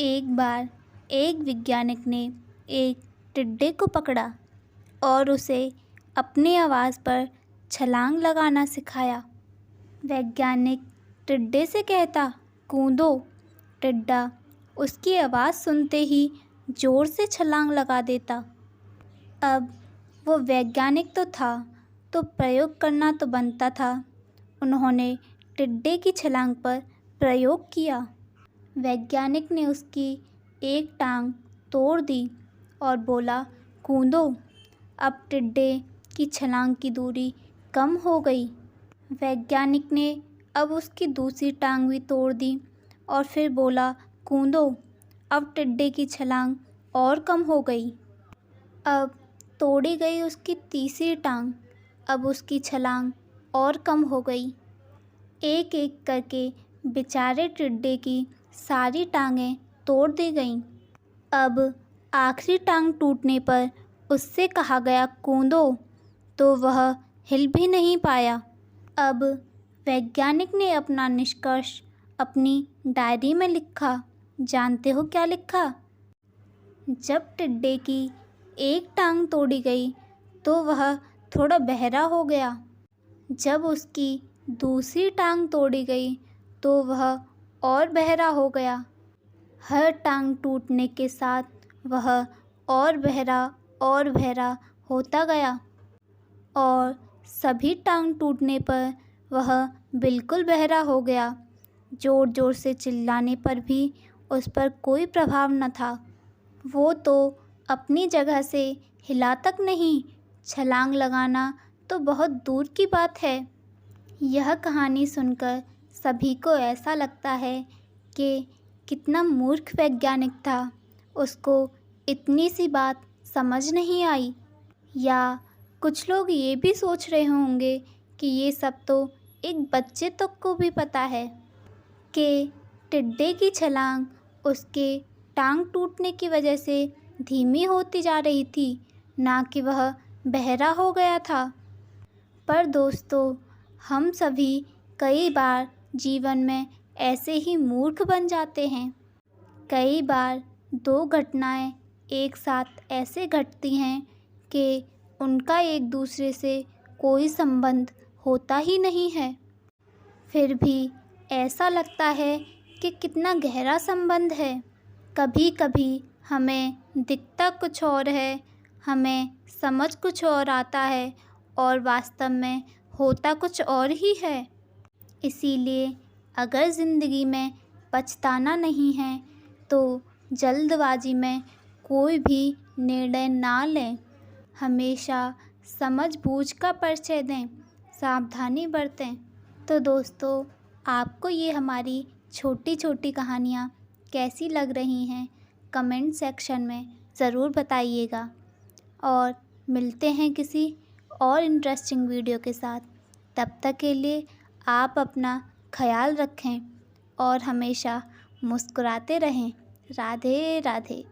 एक बार एक वैज्ञानिक ने एक टिड्डे को पकड़ा और उसे अपनी आवाज़ पर छलांग लगाना सिखाया। वैज्ञानिक टिड्डे से कहता, कूदो। टिड्डा उसकी आवाज़ सुनते ही ज़ोर से छलांग लगा देता। अब वो वैज्ञानिक तो था, तो प्रयोग करना तो बनता था। उन्होंने टिड्डे की छलांग पर प्रयोग किया। वैज्ञानिक ने उसकी एक टांग तोड़ दी और बोला, कूदो। अब टिड्डे की छलांग की दूरी कम हो गई। वैज्ञानिक ने अब उसकी दूसरी टांग भी तोड़ दी और फिर बोला, कूदो। अब टिड्डे की छलांग और कम हो गई। अब तोड़ी गई उसकी तीसरी टांग, अब उसकी छलांग और कम हो गई। एक एक करके बेचारे टिड्डे की सारी टांगें तोड़ दी गईं। अब आखिरी टांग टूटने पर उससे कहा गया, कूदो, तो वह हिल भी नहीं पाया। अब वैज्ञानिक ने अपना निष्कर्ष अपनी डायरी में लिखा। जानते हो क्या लिखा? जब टिड्डे की एक टांग तोड़ी गई तो वह थोड़ा बहरा हो गया। जब उसकी दूसरी टांग तोड़ी गई तो वह और बहरा हो गया। हर टांग टूटने के साथ वह और बहरा होता गया और सभी टांग टूटने पर वह बिल्कुल बहरा हो गया। ज़ोर ज़ोर से चिल्लाने पर भी उस पर कोई प्रभाव न था। वो तो अपनी जगह से हिला तक नहीं, छलांग लगाना तो बहुत दूर की बात है। यह कहानी सुनकर सभी को ऐसा लगता है कि कितना मूर्ख वैज्ञानिक था, उसको इतनी सी बात समझ नहीं आई। या कुछ लोग ये भी सोच रहे होंगे कि ये सब तो एक बच्चे तक को भी पता है कि टिड्डे की छलांग उसके टांग टूटने की वजह से धीमी होती जा रही थी, ना कि वह बहरा हो गया था। पर दोस्तों, हम सभी कई बार जीवन में ऐसे ही मूर्ख बन जाते हैं। कई बार दो घटनाएं एक साथ ऐसे घटती हैं कि उनका एक दूसरे से कोई संबंध होता ही नहीं है। फिर भी ऐसा लगता है कि कितना गहरा संबंध है। कभी कभी हमें दिखता कुछ और है, हमें समझ कुछ और आता है और वास्तव में होता कुछ और ही है। इसीलिए अगर ज़िंदगी में पछताना नहीं है तो जल्दबाजी में कोई भी निर्णय ना लें। हमेशा समझ बूझ का परिचय दें, सावधानी बरतें। तो दोस्तों, आपको ये हमारी छोटी छोटी कहानियाँ कैसी लग रही हैं, कमेंट सेक्शन में ज़रूर बताइएगा। और मिलते हैं किसी और इंटरेस्टिंग वीडियो के साथ। तब तक के लिए आप अपना ख्याल रखें और हमेशा मुस्कुराते रहें। राधे राधे।